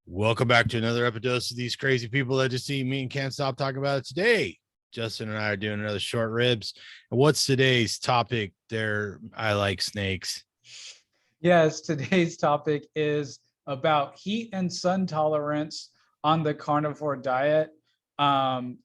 Welcome back to another Epidose of these crazy people that just eat meat and can't stop talking about it. Today, Justin and I are doing another short ribs. And what's today's topic there? I like snakes. Yes, today's topic is about heat and sun tolerance on the carnivore diet.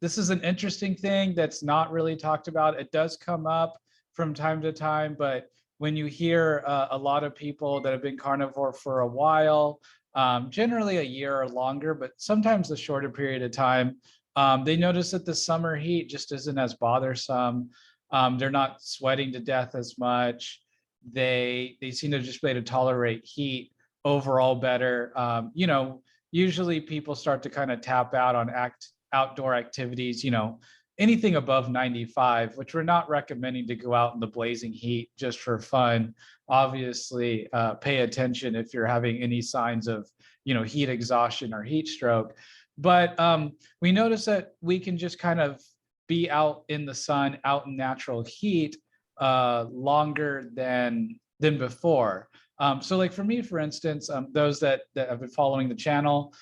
This is an interesting thing that's not really talked about. It does come up from time to time, but when you hear a lot of people that have been carnivore for a while, generally a year or longer, but sometimes a shorter period of time, they notice that the summer heat just isn't as bothersome. They're not sweating to death as much. They seem to just be able to tolerate heat overall better. Usually people start to kind of tap out on outdoor activities, anything above 95, which we're not recommending to go out in the blazing heat just for fun. Obviously, pay attention if you're having any signs of, heat exhaustion or heat stroke. But we notice that we can just kind of be out in the sun, out in natural heat longer than before. So like for me, for instance, those that have been following the channel,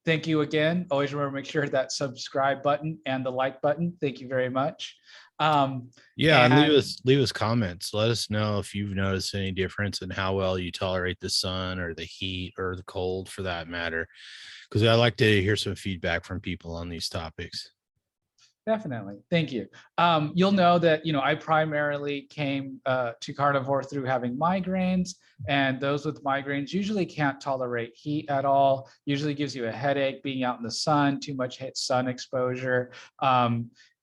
thank you again. Always remember to make sure that subscribe button and the like button. Thank you very much. And leave us comments. Let us know if you've noticed any difference in how well you tolerate the sun or the heat or the cold for that matter. Because I like to hear some feedback from people on these topics. Definitely. Thank you. You'll know that, I primarily came to carnivore through having migraines, and those with migraines usually can't tolerate heat at all. Usually gives you a headache being out in the sun, too much sun exposure.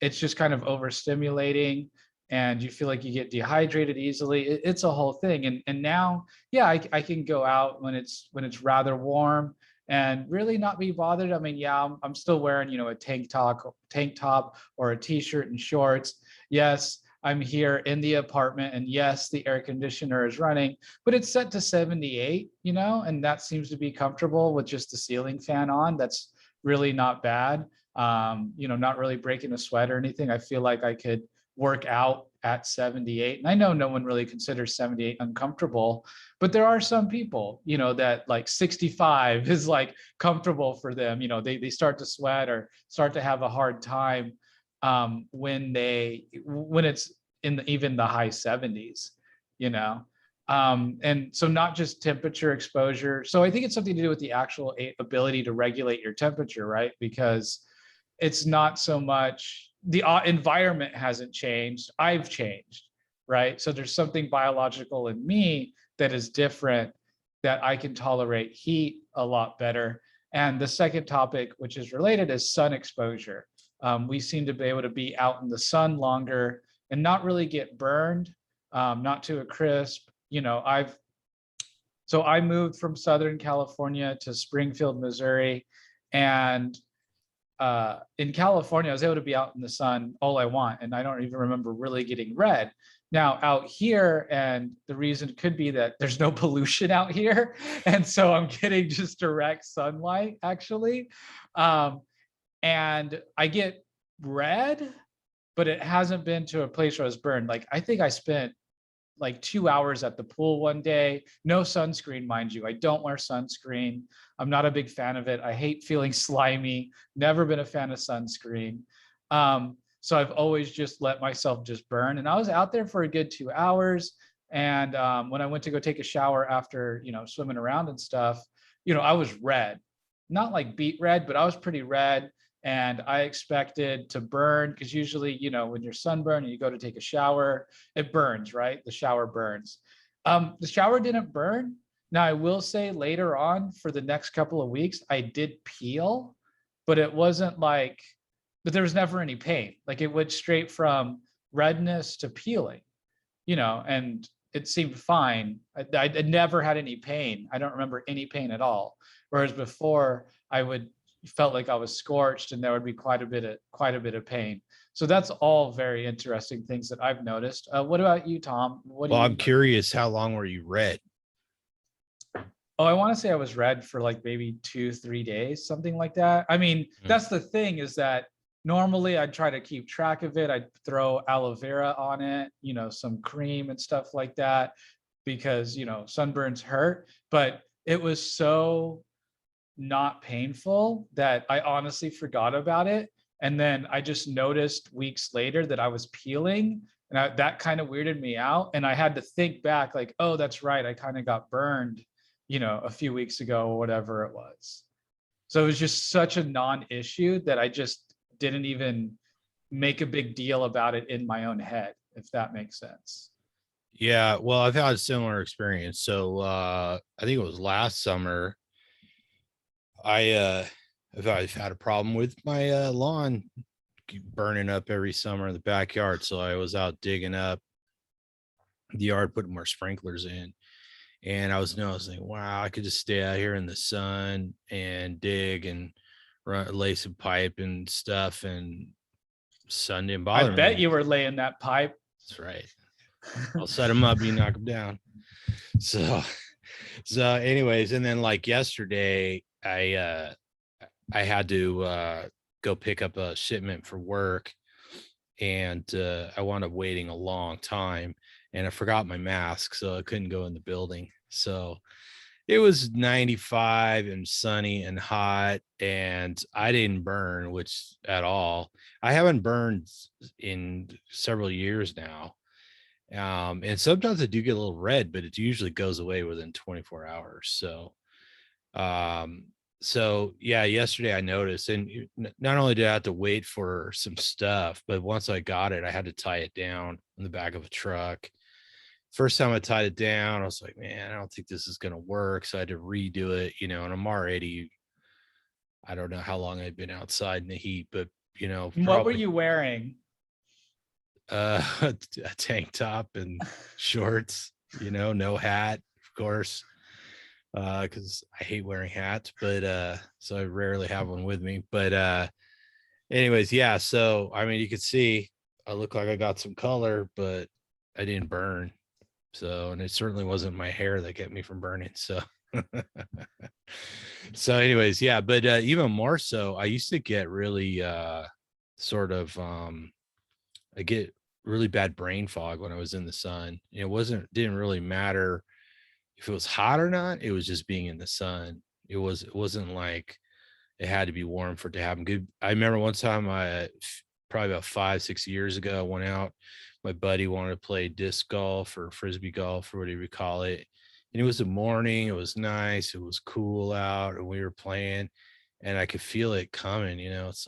It's just kind of overstimulating and you feel like you get dehydrated easily. It's a whole thing. And now, yeah, I can go out when it's rather warm and really not be bothered. I mean, yeah, I'm still wearing, a tank top or a t-shirt and shorts. Yes, I'm here in the apartment, and yes, the air conditioner is running, but it's set to 78, and that seems to be comfortable with just the ceiling fan on. That's really not bad. Not really breaking a sweat or anything. I feel like I could work out at 78. And I know no one really considers 78 uncomfortable, but there are some people, that like 65 is like comfortable for them. They start to sweat or start to have a hard time when it's in even the high 70s, and so not just temperature exposure. So I think it's something to do with the actual ability to regulate your temperature, right? Because it's not so much the environment hasn't changed, I've changed, right? So there's something biological in me that is different, that I can tolerate heat a lot better. And the second topic, which is related, is sun exposure. We seem to be able to be out in the sun longer and not really get burned, not to a crisp. So I moved from Southern California to Springfield, Missouri, and in California, I was able to be out in the sun all I want, and I don't even remember really getting red. Now out here, and the reason could be that there's no pollution out here, and so I'm getting just direct sunlight actually, and I get red, but it hasn't been to a place where I was burned. Like I think I spent like 2 hours at the pool one day. No sunscreen, mind you. I don't wear sunscreen. I'm not a big fan of it. I hate feeling slimy. Never been a fan of sunscreen. So I've always just let myself just burn. And I was out there for a good 2 hours. And when I went to go take a shower after, swimming around and stuff, I was red. Not like beet red, but I was pretty red. And I expected to burn because usually, when you're sunburned and you go to take a shower, it burns, right? The shower burns. The shower didn't burn. Now, I will say later on for the next couple of weeks, I did peel, but it wasn't like, but there was never any pain. Like it went straight from redness to peeling, and it seemed fine. I never had any pain. I don't remember any pain at all. Whereas before, felt like I was scorched, and there would be quite a bit of pain. So that's all very interesting things that I've noticed. What about you, Tom? I'm curious, how long were you red? Oh, I want to say I was red for like maybe 2-3 days, something like that. I mean, that's the thing, is that normally I'd try to keep track of it. I'd throw aloe vera on it, some cream and stuff like that, because, sunburns hurt. But it was so not painful that I honestly forgot about it. And then I just noticed weeks later that I was peeling, and that kind of weirded me out. And I had to think back, like, oh, that's right, I kind of got burned, a few weeks ago or whatever it was. So it was just such a non-issue that I just didn't even make a big deal about it in my own head, if that makes sense. Yeah, well, I've had a similar experience. So I think it was last summer. I've had a problem with my lawn burning up every summer in the backyard. So I was out digging up the yard, putting more sprinklers in. And I was noticing, wow, I could just stay out here in the sun and dig and lay some pipe and stuff, and sun didn't I bother bet me. you were laying that pipe. That's right. I'll set them up, you knock them down. So, anyways, and then like yesterday, I had to go pick up a shipment for work, and I wound up waiting a long time, and I forgot my mask, so I couldn't go in the building. So it was 95 and sunny and hot, and I didn't burn, which at all. I haven't burned in several years now. And sometimes I do get a little red, but it usually goes away within 24 hours. Um, so yeah, yesterday I noticed, and not only did I have to wait for some stuff, but once I got it, I had to tie it down in the back of a truck. First time I tied it down, I was like, man, I don't think this is going to work. So I had to redo it, and I'm already, I don't know how long I've been outside in the heat, but, What were probably you wearing? a tank top and shorts, no hat, of course, because I hate wearing hats, but so I rarely have one with me. But anyways, yeah. So I mean, you could see I look like I got some color, but I didn't burn. So, and it certainly wasn't my hair that kept me from burning. So, so anyways, yeah, but even more so, I used to get really sort of I get really bad brain fog when I was in the sun. Didn't really matter if it was hot or not. It was just being in the sun. It wasn't like it had to be warm for it to happen. Good. I remember one time probably about 5, 6 years ago, I went out. My buddy wanted to play disc golf or frisbee golf or whatever you call it. And it was the morning, it was nice, it was cool out, and we were playing, and I could feel it coming. It's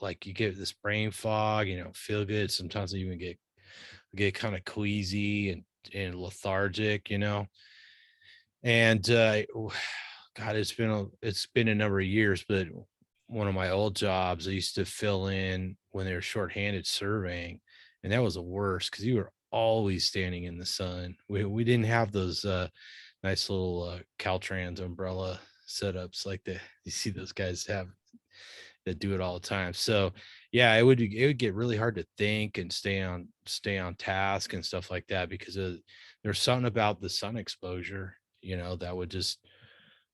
like you get this brain fog, feel good. Sometimes I even get kind of queasy and lethargic, and God, it's been a number of years, but one of my old jobs, I used to fill in when they were shorthanded surveying, and that was the worst because you were always standing in the sun. We didn't have those nice little Caltrans umbrella setups like you see those guys have that do it all the time. So yeah, it would get really hard to think and stay on task and stuff like that because there's something about the sun exposure, that would just,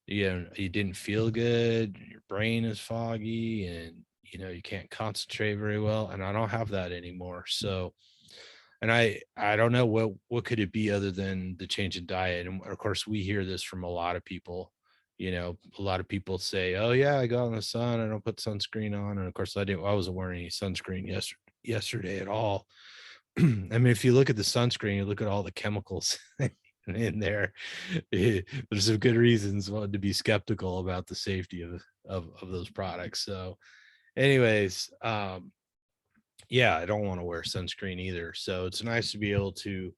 you didn't feel good, your brain is foggy, and you can't concentrate very well. And I don't have that anymore. So, and I don't know what could it be other than the change in diet. And of course we hear this from a lot of people. A lot of people say, oh yeah, I go out in the sun, I don't put sunscreen on. And of course I wasn't wearing any sunscreen yesterday at all. I mean, if you look at the sunscreen, you look at all the chemicals in there, there's some good reasons to be skeptical about the safety of those products. So anyways, yeah, I don't want to wear sunscreen either. So it's nice to be able to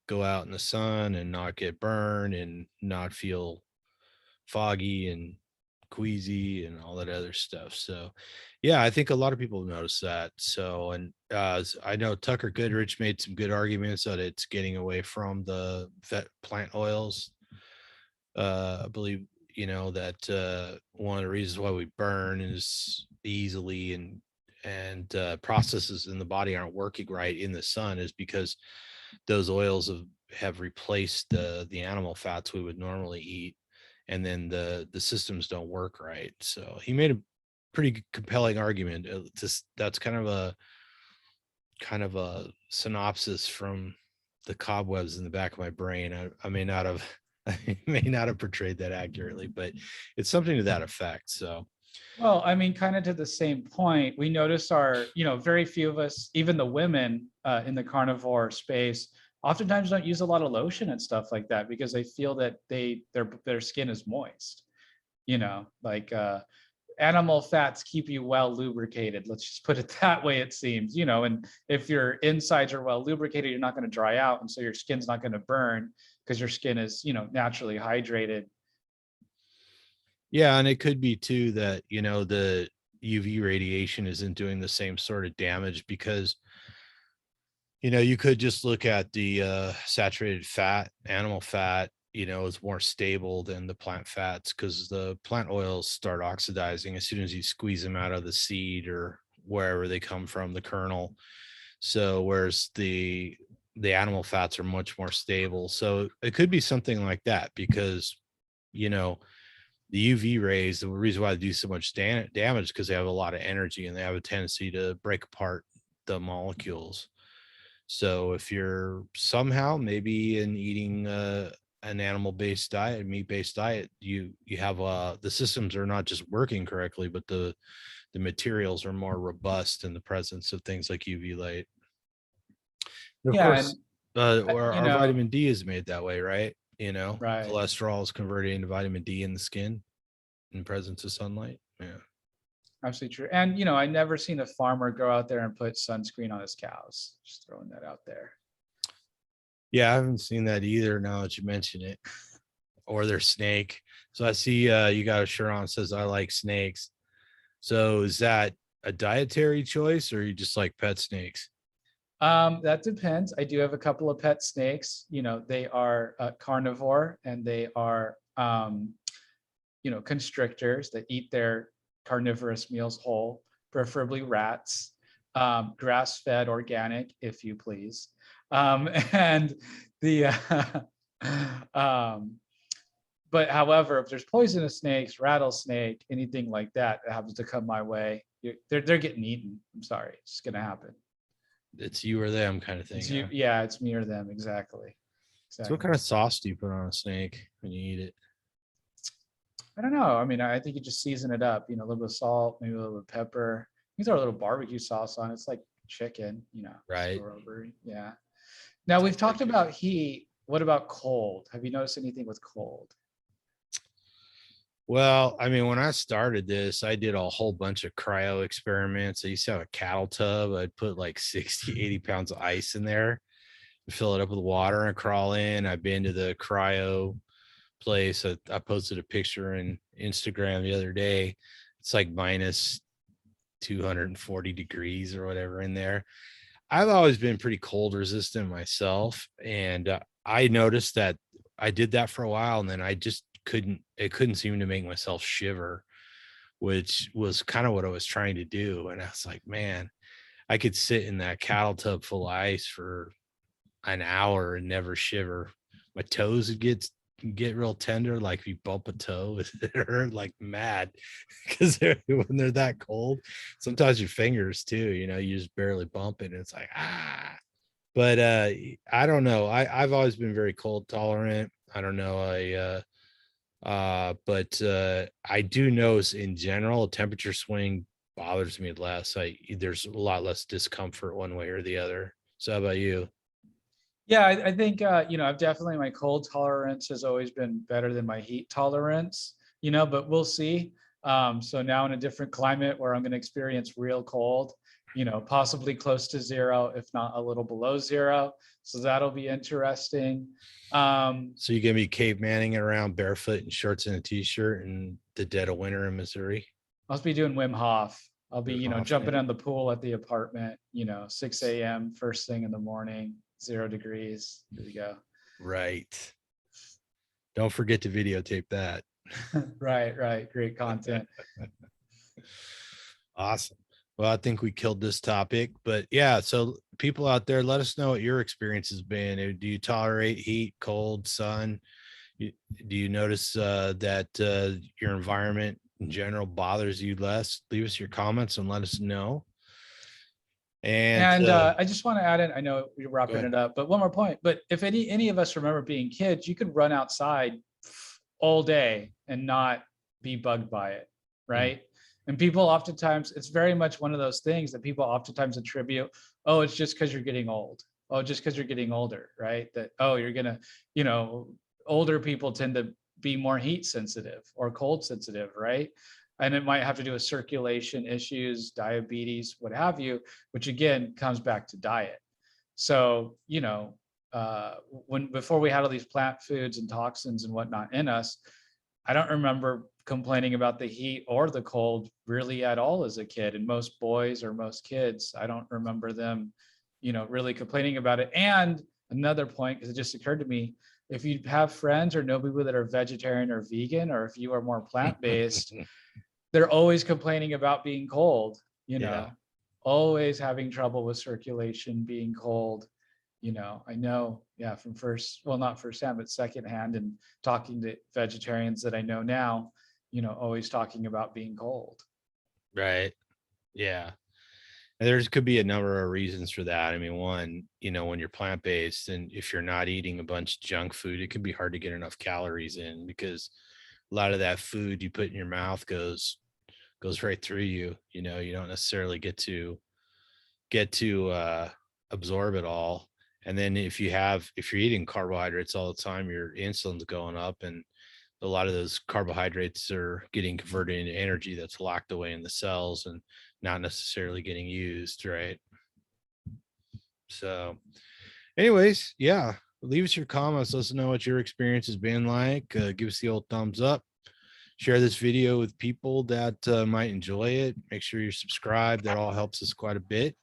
go out in the sun and not get burned and not feel foggy and queasy and all that other stuff. So yeah, I think a lot of people notice that. So, and I know Tucker Goodrich made some good arguments that it's getting away from the vet plant oils. I believe, that one of the reasons why we burn is easily and processes in the body aren't working right in the sun is because those oils have replaced the animal fats we would normally eat, and then the systems don't work right. So he made a pretty compelling argument. Just that's kind of a synopsis from the cobwebs in the back of my brain. I may not have I may not have portrayed that accurately, but it's something to that effect. So Well, I mean, kind of to the same point, we notice very few of us, even the women in the carnivore space, oftentimes don't use a lot of lotion and stuff like that because they feel that their skin is moist. Like animal fats keep you well lubricated. Let's just put it that way, it seems, and if your insides are well lubricated, you're not going to dry out. And so your skin's not going to burn because your skin is, naturally hydrated. yeah, and it could be too that, the UV radiation isn't doing the same sort of damage because, you could just look at the saturated fat, animal fat, is more stable than the plant fats because the plant oils start oxidizing as soon as you squeeze them out of the seed or wherever they come from, the kernel. So whereas the animal fats are much more stable. So it could be something like that because, you know, the UV rays, the reason why they do so much damage because they have a lot of energy and they have a tendency to break apart the molecules. So if you're somehow maybe in eating an animal-based diet, meat-based diet, you have the systems are not just working correctly, but the materials are more robust in the presence of things like UV light. And of Yeah. And, course, our vitamin D is made that way, right? right. Cholesterol is converted into vitamin D in the skin in presence of sunlight. Yeah. Absolutely true. And I never seen a farmer go out there and put sunscreen on his cows. Just throwing that out there. Yeah, I haven't seen that either now that you mention it. Or their snake. So I see you got a shirt on that says I like snakes. So is that a dietary choice or you just like pet snakes? That depends. I do have a couple of pet snakes. They are carnivore and they are constrictors that eat their carnivorous meals whole, preferably rats, grass-fed organic, if you please. And the but however, if there's poisonous snakes, rattlesnake, anything like that that happens to come my way, they're getting eaten. I'm sorry, it's gonna happen. It's you or them kind of thing. It's you, Huh? yeah, it's me or them, exactly. So what Exactly. kind of sauce do you put on a snake when you eat it? I don't know. I mean, I think you just season it up, a little bit of salt, maybe a little bit of pepper. You throw a little barbecue sauce on. It's like chicken, Right. store over. Yeah. Now we've Sounds like talked it. about heat. What about cold? Have you noticed anything with cold? Well, I mean, when I started this, I did a whole bunch of cryo experiments. I used to have a cattle tub. I'd put like 60, 80 pounds of ice in there, fill it up with water and crawl in. I've been to the cryo place. I posted a picture in Instagram the other day. It's like minus 240 degrees or whatever in there. I've always been pretty cold resistant myself. And I noticed that I did that for a while and then I just couldn't seem to make myself shiver, which was kind of what I was trying to do. And I was like, man, I could sit in that cattle tub full of ice for an hour and never shiver. My toes would get real tender, like if you bump a toe, it hurt like mad because when they're that cold. Sometimes your fingers too, you just barely bump it, and it's like But I don't know. I've always been very cold tolerant. I don't know. But I do notice in general, temperature swing bothers me less. There's a lot less discomfort one way or the other. So how about you? Yeah, I think I've definitely my cold tolerance has always been better than my heat tolerance, but we'll see. So now in a different climate where I'm going to experience real cold, possibly close to zero, if not a little below zero. So that'll be interesting. So you gonna be cavemanning around barefoot and shorts and a t-shirt in the dead of winter in Missouri? I'll be doing Wim Hof. I'll be, Wim Hof jumping thing? on the pool at the apartment, 6 a.m. first thing in the morning, 0 degrees. Here we go. Right. Don't forget to videotape that. Right, right. Great content. Awesome. Well, I think we killed this topic, but yeah. So people out there, let us know what your experience has been. Do you tolerate heat, cold, sun? Do you notice that your environment in general bothers you less? Leave us your comments and let us know. And And I just want to add in, I know we're wrapping it up, but one more point. But if any of us remember being kids, you could run outside all day and not be bugged by it, right? And people oftentimes, it's very much one of those things that people oftentimes attribute, oh, it's just because you're getting old. Oh, just because you're getting older, right? That, oh, you're gonna, you know, older people tend to be more heat sensitive or cold sensitive, right? And it might have to do with circulation issues, diabetes, what have you, which again comes back to diet. So, you know, when before we had all these plant foods and toxins and whatnot in us, I don't remember complaining about the heat or the cold really at all as a kid. And most boys or most kids, I don't remember them, you know, really complaining about it. And another point, because it just occurred to me, if you have friends or know people that are vegetarian or vegan, or if you are more plant-based, they're always complaining about being cold, you know, always having trouble with circulation, being cold. You know, I know, yeah, from first, well, not firsthand, but secondhand, and talking to vegetarians that I know now, you know, always talking about being cold. Right. Yeah. And there's could be a number of reasons for that. I mean, one, you know, when you're plant-based and if you're not eating a bunch of junk food, it can be hard to get enough calories in because a lot of that food you put in your mouth goes right through you. You know, you don't necessarily get to absorb it all. And then if you're eating carbohydrates all the time, your insulin's going up, and a lot of those carbohydrates are getting converted into energy that's locked away in the cells and not necessarily getting used, right? So anyways, yeah, leave us your comments. Let us know what your experience has been like. Give us the old thumbs up. Share this video with people that might enjoy it. Make sure you're subscribed. That all helps us quite a bit.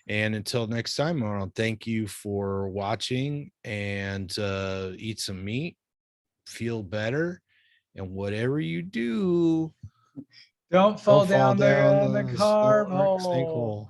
And until next time, I want to thank you for watching, and eat some meat, feel better, and whatever you do, Don't fall don't fall down down the the carb snake hole. hole.